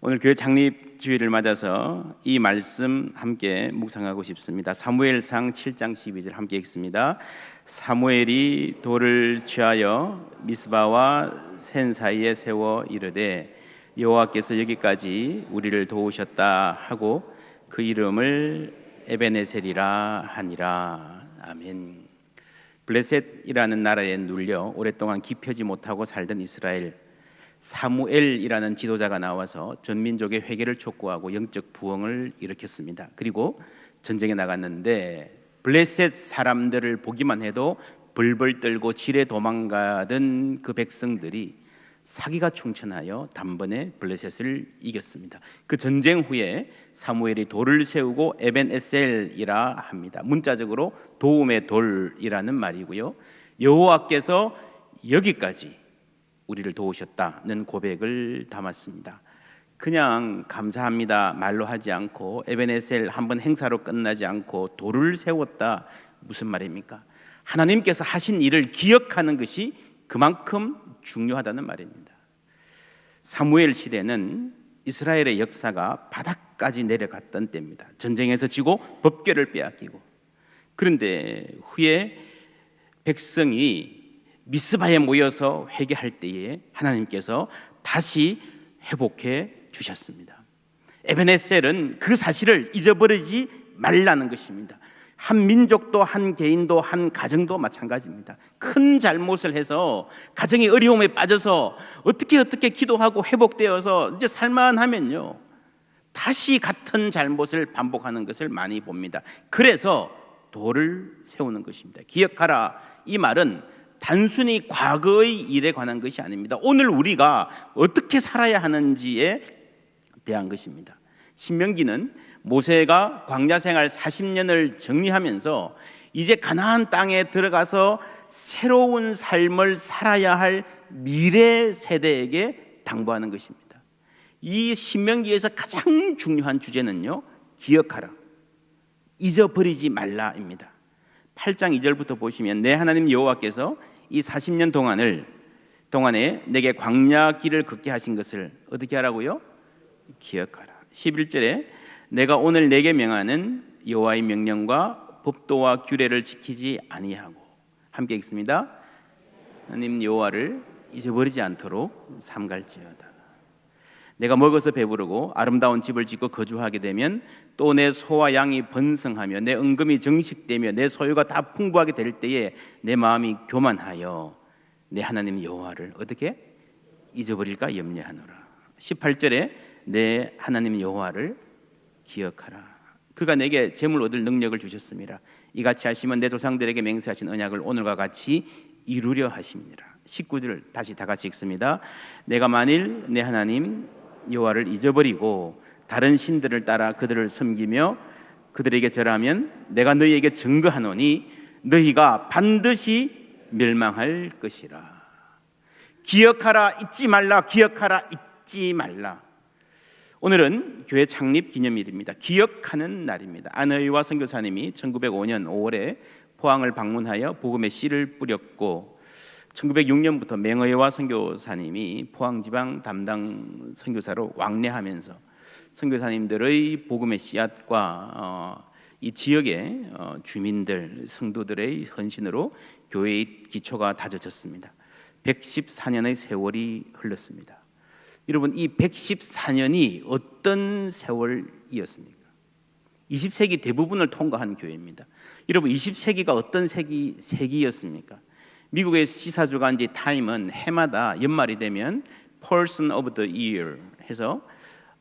오늘 교회 창립 주일을 맞아서 이 말씀 함께 묵상하고 싶습니다. 사무엘상 7장 12절 함께 읽습니다. 사무엘이 돌을 취하여 미스바와 센 사이에 세워 이르되 여호와께서 여기까지 우리를 도우셨다 하고 그 이름을 에베네셀이라 하니라. 아멘. 블레셋이라는 나라에 눌려 오랫동안 깊혀지 못하고 살던 이스라엘, 사무엘이라는 지도자가 나와서 전민족의 회개를 촉구하고 영적 부흥을 일으켰습니다. 그리고 전쟁에 나갔는데 블레셋 사람들을 보기만 해도 벌벌 떨고 지레 도망가던 그 백성들이 사기가 충천하여 단번에 블레셋을 이겼습니다. 그 전쟁 후에 사무엘이 돌을 세우고 에벤에셀이라 합니다. 문자적으로 도움의 돌이라는 말이고요, 여호와께서 여기까지 우리를 도우셨다는 고백을 담았습니다. 그냥 감사합니다 말로 하지 않고 에베네셀 한번 행사로 끝나지 않고 돌을 세웠다, 무슨 말입니까? 하나님께서 하신 일을 기억하는 것이 그만큼 중요하다는 말입니다. 사무엘 시대는 이스라엘의 역사가 바닥까지 내려갔던 때입니다. 전쟁에서 지고 법궤를 빼앗기고, 그런데 후에 백성이 미스바에 모여서 회개할 때에 하나님께서 다시 회복해 주셨습니다. 에베네셀은 그 사실을 잊어버리지 말라는 것입니다. 한 민족도 한 개인도 한 가정도 마찬가지입니다. 큰 잘못을 해서 가정이 어려움에 빠져서 어떻게 기도하고 회복되어서 이제 살만하면요, 다시 같은 잘못을 반복하는 것을 많이 봅니다. 그래서 돌을 세우는 것입니다. 기억하라, 이 말은 단순히 과거의 일에 관한 것이 아닙니다. 오늘 우리가 어떻게 살아야 하는지에 대한 것입니다. 신명기는 모세가 광야 생활 40년을 정리하면서 이제 가나안 땅에 들어가서 새로운 삶을 살아야 할 미래 세대에게 당부하는 것입니다. 이 신명기에서 가장 중요한 주제는요, 기억하라, 잊어버리지 말라입니다. 8장 2절부터 보시면 내 하나님 여호와께서 이 40년 동안에 내게 광야 길을 걷게 하신 것을 어떻게 하라고요? 기억하라. 11절에 내가 오늘 내게 명하는 여호와의 명령과 법도와 규례를 지키지 아니하고, 함께 읽습니다. 하나님 여호와를 잊어버리지 않도록 삼갈지어다. 내가 먹어서 배부르고 아름다운 집을 짓고 거주하게 되면 또 내 소와 양이 번성하며 내 은금이 정식되며 내 소유가 다 풍부하게 될 때에 내 마음이 교만하여 내 하나님 여호와를 어떻게 잊어버릴까 염려하노라. 18절에 내 하나님 여호와를 기억하라. 그가 내게 재물 얻을 능력을 주셨습니다. 이같이 하시면 내 조상들에게 맹세하신 언약을 오늘과 같이 이루려 하심이니라. 19절 다시 다 같이 읽습니다. 내가 만일 내 하나님 여호와를 잊어버리고 다른 신들을 따라 그들을 섬기며 그들에게 절하면 내가 너희에게 증거하노니 너희가 반드시 멸망할 것이라. 기억하라, 잊지 말라. 기억하라, 잊지 말라. 오늘은 교회 창립 기념일입니다. 기억하는 날입니다. 안의와 선교사님이 1905년 5월에 포항을 방문하여 복음의 씨를 뿌렸고, 1906년부터 맹의와 선교사님이 포항지방 담당 선교사로 왕래하면서 선교사님들의 복음의 씨앗과 이 지역의 주민들, 성도들의 헌신으로 교회의 기초가 다져졌습니다. 114년의 세월이 흘렀습니다. 여러분, 이 114년이 어떤 세월이었습니까? 20세기 대부분을 통과한 교회입니다. 여러분, 20세기가 어떤 세기였습니까? 미국의 시사주간지 타임은 해마다 연말이 되면 Person of the Year 해서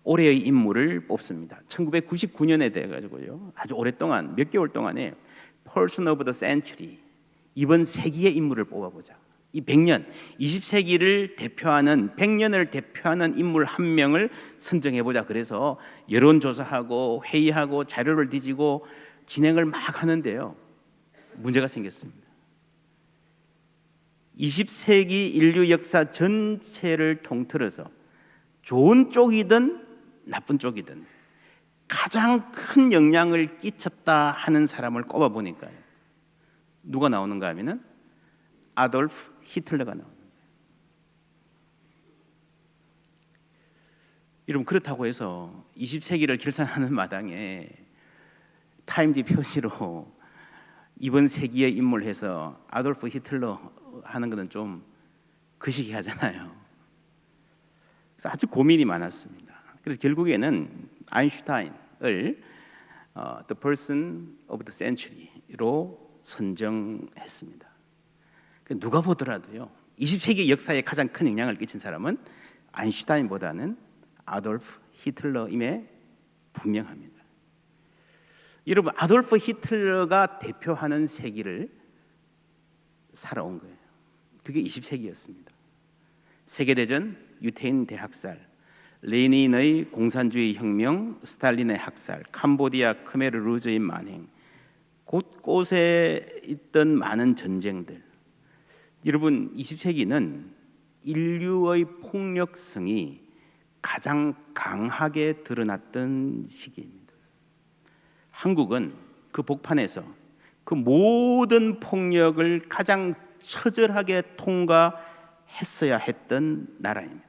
올해의 인물을 뽑습니다. 1999년에 돼가지고요, 아주 오랫동안 몇 개월 동안에 Person of the Century, 이번 세기의 인물을 뽑아보자. 이 100년, 20세기를 대표하는 100년을 대표하는 인물 한 명을 선정해보자. 그래서 여론조사하고 회의하고 자료를 뒤지고 진행을 막 하는데요, 문제가 생겼습니다. 20세기 인류 역사 전체를 통틀어서 좋은 쪽이든 나쁜 쪽이든 가장 큰 영향을 끼쳤다 하는 사람을 꼽아보니까요, 누가 나오는가 하면은 아돌프 히틀러가 나옵니다. 여러분, 그렇다고 해서 20세기를 결산하는 마당에 타임지 표지로 이번 세기의 인물 해서 아돌프 히틀러 하는 것은 좀 거시기하잖아요. 그래서 아주 고민이 많았습니다. 그래서 결국에는 아인슈타인을 The Person of the Century로 선정했습니다. 누가 보더라도요, 20세기 역사에 가장 큰 영향을 끼친 사람은 아인슈타인보다는 아돌프 히틀러임에 분명합니다. 여러분, 아돌프 히틀러가 대표하는 세기를 살아온 거예요. 그게 20세기였습니다. 세계대전, 유태인 대학살, 레닌의 공산주의 혁명, 스탈린의 학살, 캄보디아 크메르 루즈의 만행, 곳곳에 있던 많은 전쟁들. 여러분, 20세기는 인류의 폭력성이 가장 강하게 드러났던 시기입니다. 한국은 그 복판에서 그 모든 폭력을 가장 처절하게 통과했어야 했던 나라입니다.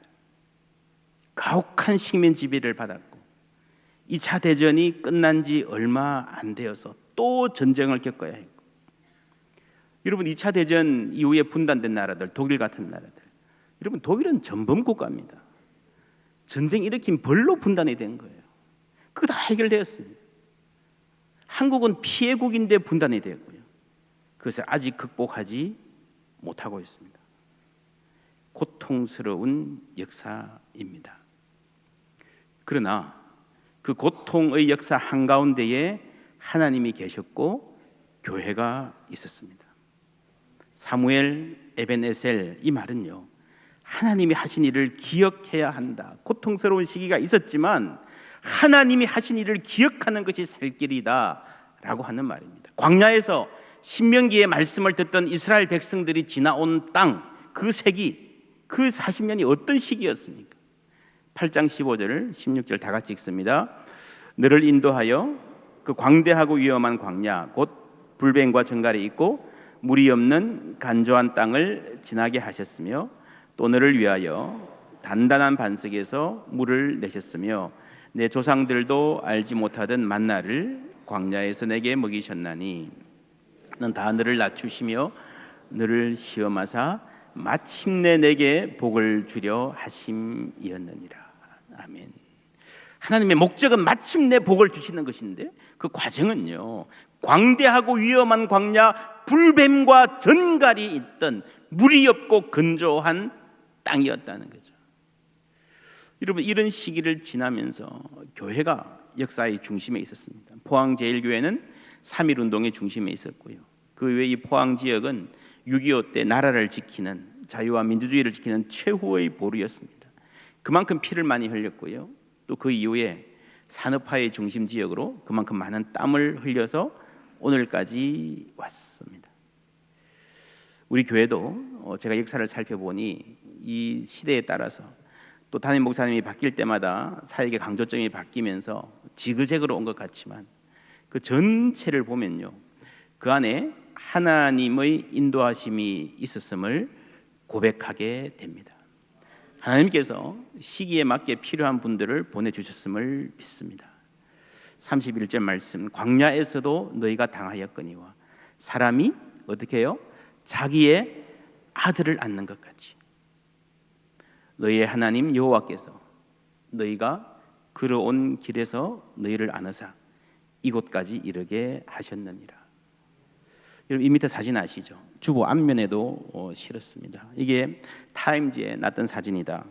가혹한 식민 지배를 받았고 2차 대전이 끝난 지 얼마 안 되어서 또 전쟁을 겪어야 했고, 여러분, 2차 대전 이후에 분단된 나라들, 독일 같은 나라들, 여러분, 독일은 전범 국가입니다. 전쟁 일으킨 벌로 분단이 된 거예요. 그거 다 해결되었습니다. 한국은 피해국인데 분단이 되었고요. 그것을 아직 극복하지 못하고 있습니다. 고통스러운 역사입니다. 그러나 그 고통의 역사 한가운데에 하나님이 계셨고 교회가 있었습니다. 사무엘 에벤에셀, 이 말은요, 하나님이 하신 일을 기억해야 한다. 고통스러운 시기가 있었지만 하나님이 하신 일을 기억하는 것이 살 길이다 라고 하는 말입니다. 광야에서 신명기의 말씀을 듣던 이스라엘 백성들이 지나온 땅, 그 세기, 그 40년이 어떤 시기였습니까? 8장 15절 16절 다 같이 읽습니다. 너를 인도하여 그 광대하고 위험한 광야, 곧 불뱀과 정갈이 있고 물이 없는 간조한 땅을 지나게 하셨으며, 또 너를 위하여 단단한 반석에서 물을 내셨으며, 내 조상들도 알지 못하던 만나를 광야에서 내게 먹이셨나니, 넌 다 너를 낮추시며 너를 시험하사 마침내 내게 복을 주려 하심이었느니라. 아멘. 하나님의 목적은 마침내 복을 주시는 것인데, 그 과정은요, 광대하고 위험한 광야, 불뱀과 전갈이 있던 물이 없고 건조한 땅이었다는 거죠. 여러분, 이런 시기를 지나면서 교회가 역사의 중심에 있었습니다. 포항제일교회는 3.1운동의 중심에 있었고요. 그 외에 이 포항 지역은 6.25 때 나라를 지키는, 자유와 민주주의를 지키는 최후의 보루였습니다. 그만큼 피를 많이 흘렸고요. 또 그 이후에 산업화의 중심 지역으로 그만큼 많은 땀을 흘려서 오늘까지 왔습니다. 우리 교회도 제가 역사를 살펴보니 이 시대에 따라서 또 담임 목사님이 바뀔 때마다 사역의 강조점이 바뀌면서 지그재그로 온 것 같지만, 그 전체를 보면요, 그 안에 하나님의 인도하심이 있었음을 고백하게 됩니다. 하나님께서 시기에 맞게 필요한 분들을 보내주셨음을 믿습니다. 31절 말씀, 광야에서도 너희가 당하였거니와 사람이 어떻게 해요? 자기의 아들을 낳는 것 같이 너희의 하나님 여호와께서 너희가 걸어온 길에서 너희를 안으사 이곳까지 이르게 하셨느니라. 여러분, 이 밑에 사진 아시죠? 주보 앞면에도 실었습니다. 이게 타임지에 났던 사진이다,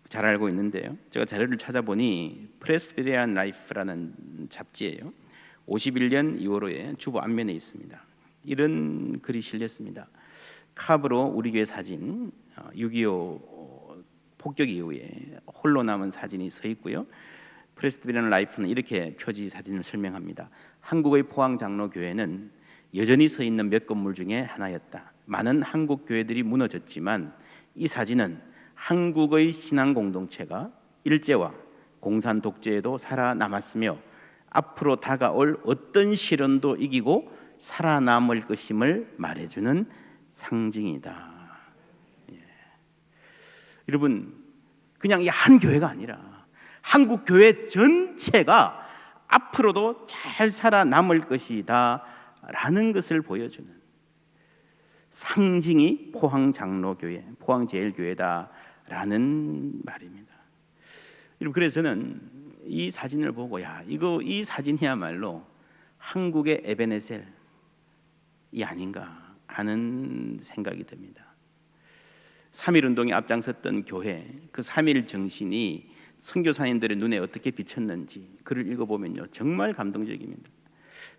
잘 알고 있는데요, 제가 자료를 찾아보니 프레스비테리안 라이프라는 잡지예요. 51년 2월호에 주보 앞면에 있습니다. 이런 글이 실렸습니다. 카브로 우리 교회 사진, 6.25 폭격 이후에 홀로 남은 사진이 서 있고요. 프레스비테리안 라이프는 이렇게 표지 사진을 설명합니다. 한국의 포항 장로교회는 여전히 서 있는 몇 건물 중에 하나였다. 많은 한국 교회들이 무너졌지만 이 사진은 한국의 신앙 공동체가 일제와 공산 독재에도 살아남았으며 앞으로 다가올 어떤 시련도 이기고 살아남을 것임을 말해주는 상징이다. 예. 여러분, 그냥 이 한 교회가 아니라 한국 교회 전체가 앞으로도 잘 살아남을 것이다 라는 것을 보여주는 상징이 포항장로교회, 포항제일교회다 라는 말입니다. 여러분, 그래서 저는 이 사진을 보고 이 사진이야말로 한국의 에베네셀이 아닌가 하는 생각이 듭니다. 3.1운동에 앞장섰던 교회, 그 3.1 정신이 선교사님들의 눈에 어떻게 비쳤는지 글을 읽어보면요, 정말 감동적입니다.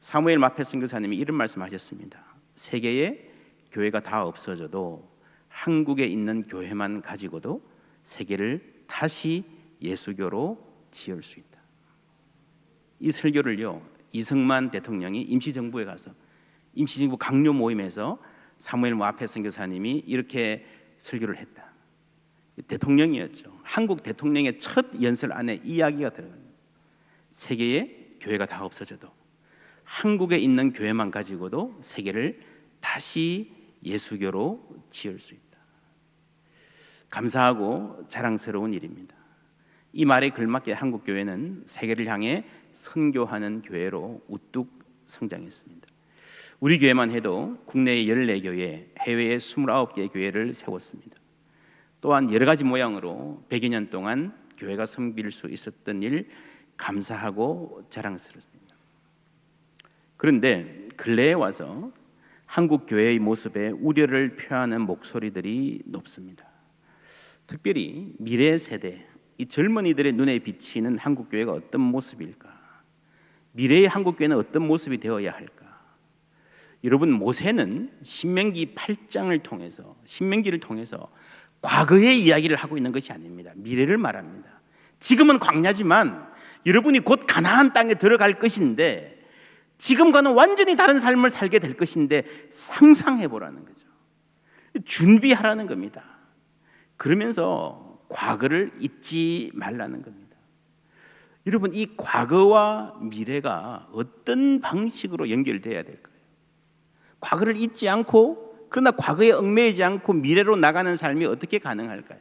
사무엘 마페 선교사님이 이런 말씀하셨습니다. 세계에 교회가 다 없어져도 한국에 있는 교회만 가지고도 세계를 다시 예수교로 지을 수 있다. 이 설교를요, 이승만 대통령이 임시정부에 가서 임시정부 강요 모임에서 사무엘 마페 선교사님이 이렇게 설교를 했다. 대통령이었죠. 한국 대통령의 첫 연설 안에 이 이야기가 들어갑니다. 세계에 교회가 다 없어져도 한국에 있는 교회만 가지고도 세계를 다시 예수교로 지을 수 있다. 감사하고 자랑스러운 일입니다. 이 말에 걸맞게 한국 교회는 세계를 향해 선교하는 교회로 우뚝 성장했습니다. 우리 교회만 해도 국내에 14교회, 해외에 29개의 교회를 세웠습니다. 또한 여러 가지 모양으로 100여 년 동안 교회가 섬길 수 있었던 일 감사하고 자랑스럽습니다. 그런데 근래에 와서 한국 교회의 모습에 우려를 표하는 목소리들이 높습니다. 특별히 미래 세대, 이 젊은이들의 눈에 비치는 한국 교회가 어떤 모습일까? 미래의 한국 교회는 어떤 모습이 되어야 할까? 여러분, 모세는 신명기 8장을 통해서, 신명기를 통해서 과거의 이야기를 하고 있는 것이 아닙니다. 미래를 말합니다. 지금은 광야지만 여러분이 곧 가나안 땅에 들어갈 것인데, 지금과는 완전히 다른 삶을 살게 될 것인데 상상해 보라는 거죠. 준비하라는 겁니다. 그러면서 과거를 잊지 말라는 겁니다. 여러분, 이 과거와 미래가 어떤 방식으로 연결돼야 될까요? 과거를 잊지 않고, 그러나 과거에 얽매이지 않고 미래로 나가는 삶이 어떻게 가능할까요?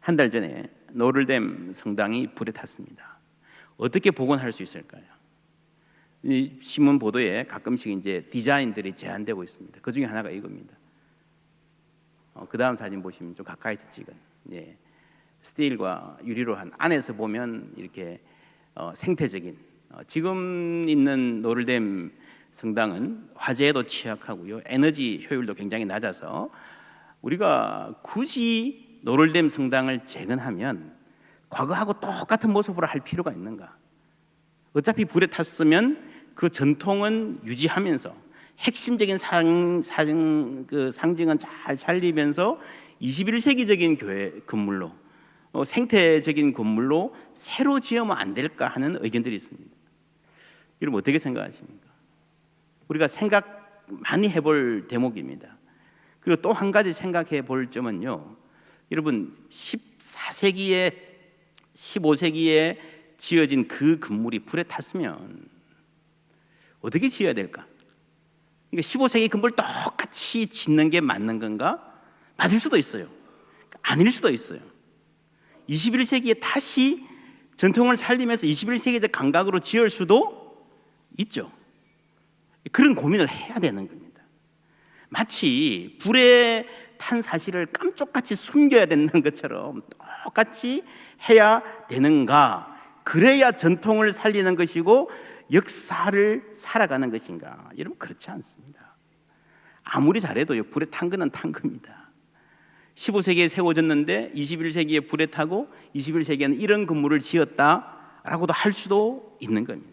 한 달 전에 노를댐 성당이 불에 탔습니다. 어떻게 복원할 수 있을까요? 이 신문 보도에 가끔씩 이제 디자인들이 제안되고 있습니다. 그 중에 하나가 이겁니다. 그 다음 사진 보시면 좀 가까이서 찍은, 스틸과 유리로 한, 안에서 보면 이렇게 생태적인, 지금 있는 노를댐 성당은 화재에도 취약하고요, 에너지 효율도 굉장히 낮아서 우리가 굳이 노를댐 성당을 재건하면 과거하고 똑같은 모습으로 할 필요가 있는가? 어차피 불에 탔으면 그 전통은 유지하면서 핵심적인 상징은 잘 살리면서 21세기적인 교회 건물로, 생태적인 건물로 새로 지으면 안 될까 하는 의견들이 있습니다. 여러분, 어떻게 생각하십니까? 우리가 생각 많이 해볼 대목입니다. 그리고 또 한 가지 생각해 볼 점은요, 여러분, 14세기에 15세기에 지어진 그 건물이 불에 탔으면 어떻게 지어야 될까? 그러니까 15세기 건물 똑같이 짓는 게 맞는 건가? 맞을 수도 있어요. 아닐 수도 있어요. 21세기에 다시 전통을 살리면서 21세기적 감각으로 지을 수도 있죠. 그런 고민을 해야 되는 겁니다. 마치 불에 탄 사실을 깜짝같이 숨겨야 되는 것처럼 똑같이 해야 되는가? 그래야 전통을 살리는 것이고 역사를 살아가는 것인가? 여러분, 그렇지 않습니다. 아무리 잘해도요, 불에 탄 거는 탄 겁니다. 15세기에 세워졌는데 21세기에 불에 타고 21세기에는 이런 건물을 지었다라고도 할 수도 있는 겁니다.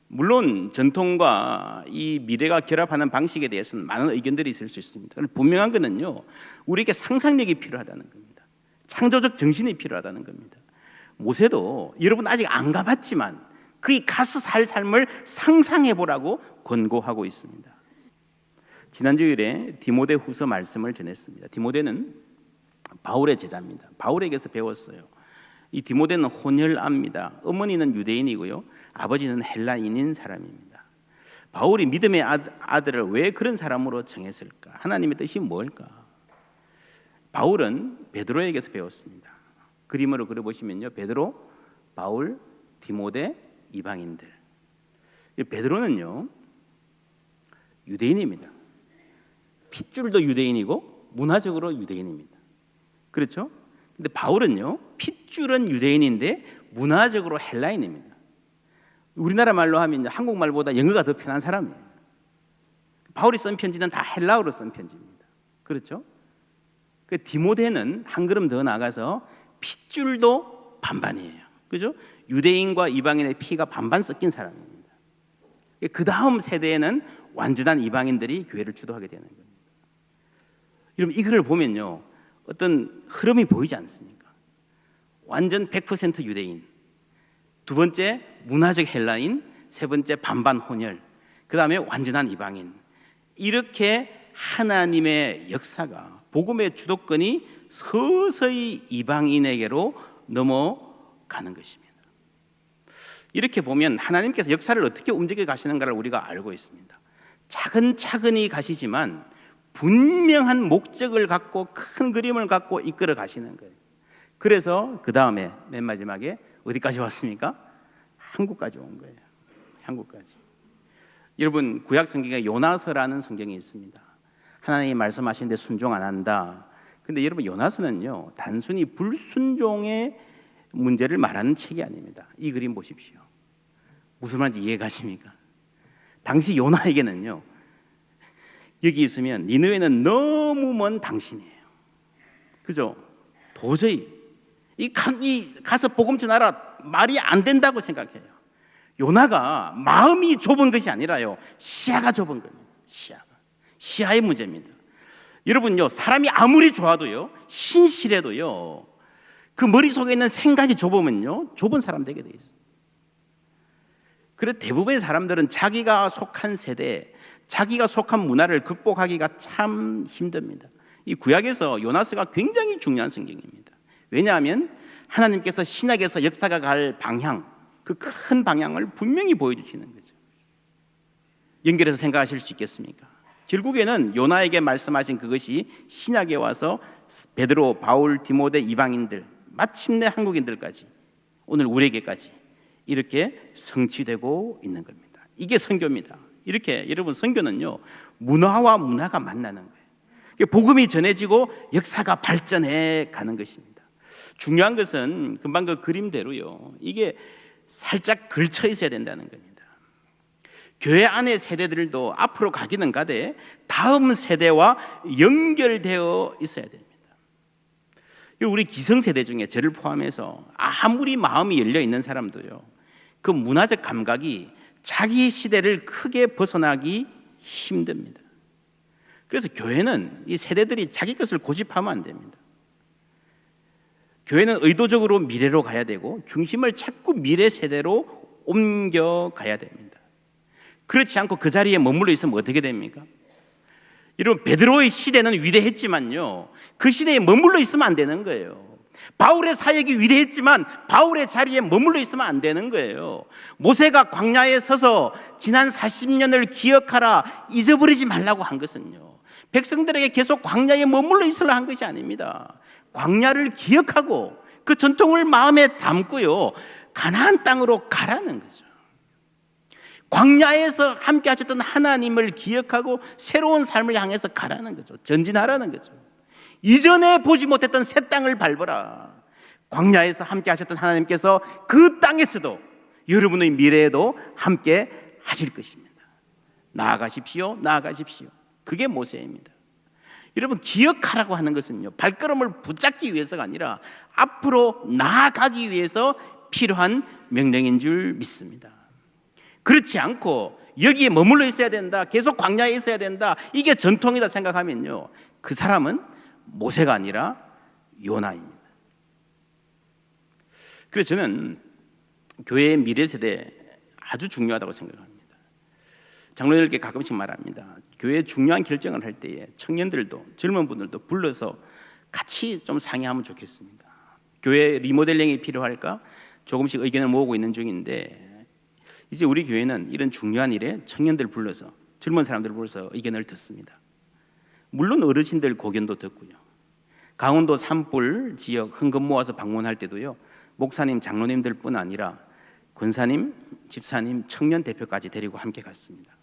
물론 전통과 이 미래가 결합하는 방식에 대해서는 많은 의견들이 있을 수 있습니다. 분명한 것은요, 우리에게 상상력이 필요하다는 겁니다. 창조적 정신이 필요하다는 겁니다. 모세도 여러분 아직 안 가봤지만 그의 가서 살 삶을 상상해 보라고 권고하고 있습니다. 지난 주일에 디모데 후서 말씀을 전했습니다. 디모데는 바울의 제자입니다. 바울에게서 배웠어요. 이 디모데는 혼혈아입니다. 어머니는 유대인이고요, 아버지는 헬라인인 사람입니다. 바울이 믿음의 아들을 왜 그런 사람으로 정했을까? 하나님의 뜻이 뭘까? 바울은 베드로에게서 배웠습니다. 그림으로 그려보시면요, 베드로, 바울, 디모데, 이방인들. 베드로는요 유대인입니다. 핏줄도 유대인이고 문화적으로 유대인입니다. 그렇죠? 근데 바울은요 핏줄은 유대인인데 문화적으로 헬라인입니다. 우리나라 말로 하면 한국말보다 영어가 더 편한 사람이에요. 바울이 쓴 편지는 다 헬라어로 쓴 편지입니다. 그렇죠? 그 디모데는 한 걸음 더 나가서 핏줄도 반반이에요. 그죠? 유대인과 이방인의 피가 반반 섞인 사람입니다. 그 다음 세대에는 완전한 이방인들이 교회를 주도하게 되는 겁니다. 여러분 이거를 보면요 어떤 흐름이 보이지 않습니까? 완전 100% 유대인, 두 번째 문화적 헬라인, 세 번째 반반 혼혈, 그 다음에 완전한 이방인. 이렇게 하나님의 역사가, 복음의 주도권이 서서히 이방인에게로 넘어가는 것입니다. 이렇게 보면 하나님께서 역사를 어떻게 움직여 가시는가를 우리가 알고 있습니다. 차근차근히 가시지만 분명한 목적을 갖고 큰 그림을 갖고 이끌어 가시는 거예요. 그래서 그 다음에 맨 마지막에 어디까지 왔습니까? 한국까지 온 거예요. 한국까지. 여러분 구약 성경에 요나서라는 성경이 있습니다. 하나님이 말씀하시는데 순종 안 한다. 근데 여러분 요나서는요 단순히 불순종의 문제를 말하는 책이 아닙니다. 이 그림 보십시오. 무슨 말인지 이해 가십니까? 당시 요나에게는요 여기 있으면 니느웨는 너무 먼 당신이에요. 그죠? 도저히 이 가서 복음 전하라 말이 안 된다고 생각해요. 요나가 마음이 좁은 것이 아니라요 시야가 좁은 겁니다. 시야의 문제입니다. 여러분요 사람이 아무리 좋아도요 신실해도요 그 머릿속에 있는 생각이 좁으면요 좁은 사람 되게 돼 있어요. 그래서 대부분의 사람들은 자기가 속한 세대, 자기가 속한 문화를 극복하기가 참 힘듭니다. 이 구약에서 요나서가 굉장히 중요한 성경입니다. 왜냐하면 하나님께서 신약에서 역사가 갈 방향, 그 큰 방향을 분명히 보여주시는 거죠. 연결해서 생각하실 수 있겠습니까? 결국에는 요나에게 말씀하신 그것이 신약에 와서 베드로, 바울, 디모데, 이방인들, 마침내 한국인들까지, 오늘 우리에게까지 이렇게 성취되고 있는 겁니다. 이게 선교입니다. 이렇게 여러분 선교는요 문화와 문화가 만나는 거예요. 복음이 전해지고 역사가 발전해 가는 것입니다. 중요한 것은 금방 그 그림대로요 이게 살짝 걸쳐 있어야 된다는 겁니다. 교회 안의 세대들도 앞으로 가기는 가되 다음 세대와 연결되어 있어야 됩니다. 우리 기성세대 중에 저를 포함해서 아무리 마음이 열려 있는 사람도요 그 문화적 감각이 자기 시대를 크게 벗어나기 힘듭니다. 그래서 교회는 이 세대들이 자기 것을 고집하면 안 됩니다. 교회는 의도적으로 미래로 가야 되고 중심을 자꾸 미래 세대로 옮겨가야 됩니다. 그렇지 않고 그 자리에 머물러 있으면 어떻게 됩니까? 여러분 베드로의 시대는 위대했지만요 그 시대에 머물러 있으면 안 되는 거예요. 바울의 사역이 위대했지만 바울의 자리에 머물러 있으면 안 되는 거예요. 모세가 광야에 서서 지난 40년을 기억하라 잊어버리지 말라고 한 것은요 백성들에게 계속 광야에 머물러 있으라 한 것이 아닙니다. 광야를 기억하고 그 전통을 마음에 담고요 가나안 땅으로 가라는 거죠. 광야에서 함께 하셨던 하나님을 기억하고 새로운 삶을 향해서 가라는 거죠. 전진하라는 거죠. 이전에 보지 못했던 새 땅을 밟아라. 광야에서 함께 하셨던 하나님께서 그 땅에서도 여러분의 미래에도 함께 하실 것입니다. 나아가십시오. 나아가십시오. 그게 모세입니다. 여러분 기억하라고 하는 것은요 발걸음을 붙잡기 위해서가 아니라 앞으로 나아가기 위해서 필요한 명령인 줄 믿습니다. 그렇지 않고 여기에 머물러 있어야 된다, 계속 광야에 있어야 된다, 이게 전통이다 생각하면요 그 사람은 모세가 아니라 요나입니다. 그래서 저는 교회의 미래 세대 아주 중요하다고 생각합니다. 장로님들께 가끔씩 말합니다. 교회 중요한 결정을 할 때에 청년들도 젊은 분들도 불러서 같이 좀 상의하면 좋겠습니다. 교회 리모델링이 필요할까? 조금씩 의견을 모으고 있는 중인데 이제 우리 교회는 이런 중요한 일에 청년들 불러서 젊은 사람들 불러서 의견을 듣습니다. 물론 어르신들 고견도 듣고요. 강원도 산불 지역 헌금 모아서 방문할 때도요, 목사님, 장로님들뿐 아니라 권사님, 집사님, 청년 대표까지 데리고 함께 갔습니다.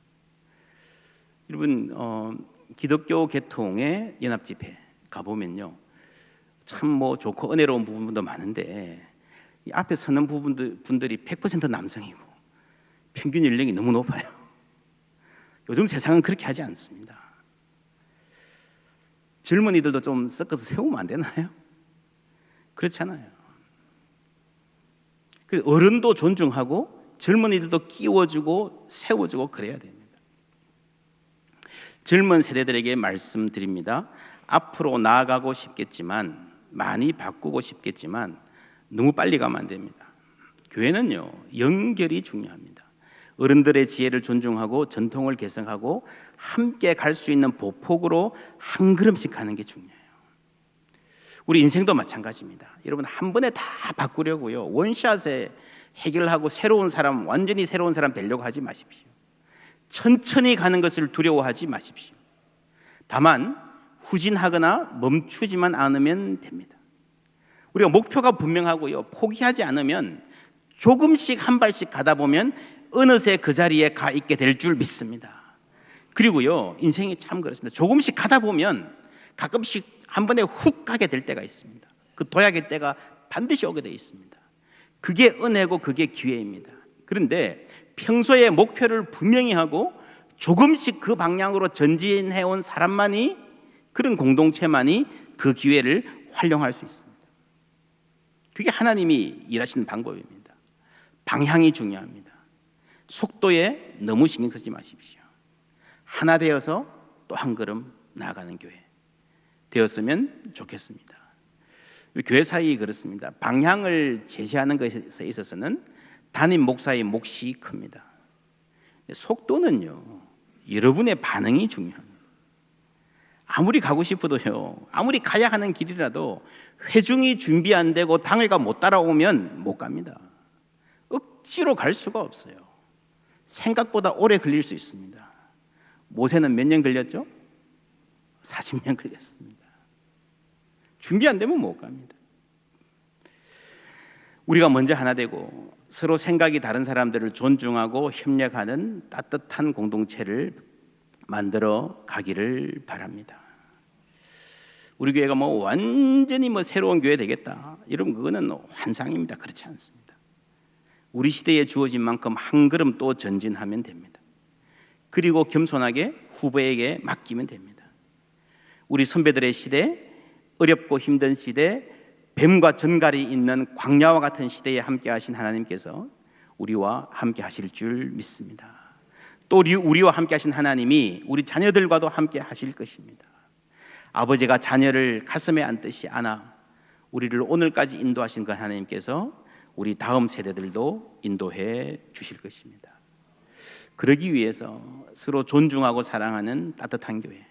여러분, 기독교 계통의 연합 집회 가보면요, 참 뭐 좋고 은혜로운 부분도 많은데 이 앞에 서는 분들이 100% 남성이고 평균 연령이 너무 높아요. 요즘 세상은 그렇게 하지 않습니다. 젊은이들도 좀 섞어서 세우면 안 되나요? 그렇잖아요. 어른도 존중하고 젊은이들도 끼워주고 세워주고 그래야 됩니다. 젊은 세대들에게 말씀드립니다. 앞으로 나아가고 싶겠지만, 많이 바꾸고 싶겠지만 너무 빨리 가면 안 됩니다. 교회는요, 연결이 중요합니다. 어른들의 지혜를 존중하고 전통을 개성하고 함께 갈 수 있는 보폭으로 한 걸음씩 가는 게 중요해요. 우리 인생도 마찬가지입니다. 여러분, 한 번에 다 바꾸려고요, 원샷에 해결하고 새로운 사람, 완전히 새로운 사람 되려고 하지 마십시오. 천천히 가는 것을 두려워하지 마십시오. 다만 후진하거나 멈추지만 않으면 됩니다. 우리가 목표가 분명하고요, 포기하지 않으면 조금씩 한 발씩 가다 보면 어느새 그 자리에 가 있게 될 줄 믿습니다. 그리고요, 인생이 참 그렇습니다. 조금씩 가다 보면 가끔씩 한 번에 훅 가게 될 때가 있습니다. 그 도약의 때가 반드시 오게 되어 있습니다. 그게 은혜고 그게 기회입니다. 그런데 평소에 목표를 분명히 하고 조금씩 그 방향으로 전진해온 사람만이, 그런 공동체만이 그 기회를 활용할 수 있습니다. 그게 하나님이 일하시는 방법입니다. 방향이 중요합니다. 속도에 너무 신경 쓰지 마십시오. 하나 되어서 또 한 걸음 나아가는 교회 되었으면 좋겠습니다. 교회 사역이 그렇습니다. 방향을 제시하는 것에 있어서는 담임 목사의 몫이 큽니다. 속도는요, 여러분의 반응이 중요합니다. 아무리 가고 싶어도요, 아무리 가야 하는 길이라도 회중이 준비 안 되고 당회가 못 따라오면 못 갑니다. 억지로 갈 수가 없어요. 생각보다 오래 걸릴 수 있습니다. 모세는 몇 년 걸렸죠? 40년 걸렸습니다. 준비 안 되면 못 갑니다. 우리가 먼저 하나 되고 서로 생각이 다른 사람들을 존중하고 협력하는 따뜻한 공동체를 만들어 가기를 바랍니다. 우리 교회가 뭐 완전히 뭐 새로운 교회 되겠다, 여러분, 그거는 환상입니다. 그렇지 않습니다. 우리 시대에 주어진 만큼 한 걸음 또 전진하면 됩니다. 그리고 겸손하게 후배에게 맡기면 됩니다. 우리 선배들의 시대, 어렵고 힘든 시대, 뱀과 전갈이 있는 광야와 같은 시대에 함께 하신 하나님께서 우리와 함께 하실 줄 믿습니다. 또 우리와 함께 하신 하나님이 우리 자녀들과도 함께 하실 것입니다. 아버지가 자녀를 가슴에 안듯이 안아 우리를 오늘까지 인도하신 그 하나님께서 우리 다음 세대들도 인도해 주실 것입니다. 그러기 위해서 서로 존중하고 사랑하는 따뜻한 교회,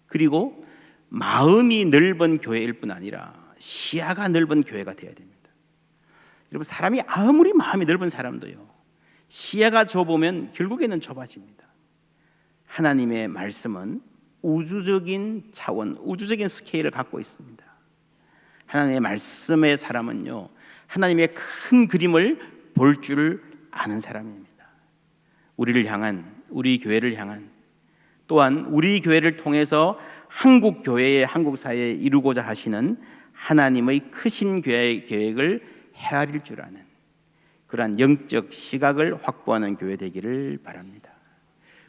그리고 마음이 넓은 교회일 뿐 아니라 시야가 넓은 교회가 되어야 됩니다. 여러분, 사람이 아무리 마음이 넓은 사람도요, 시야가 좁으면 결국에는 좁아집니다. 하나님의 말씀은 우주적인 차원, 우주적인 스케일을 갖고 있습니다. 하나님의 말씀의 사람은요, 하나님의 큰 그림을 볼 줄 아는 사람입니다. 우리를 향한, 우리 교회를 향한, 또한 우리 교회를 통해서 한국 교회의, 한국 사회에 이루고자 하시는 하나님의 크신 계획을 헤아릴 줄 아는 그러한 영적 시각을 확보하는 교회 되기를 바랍니다.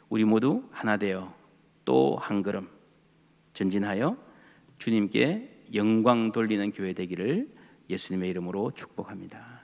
우리 모두 하나 되어 또 한 걸음 전진하여 주님께 영광 돌리는 교회 되기를 예수님의 이름으로 축복합니다.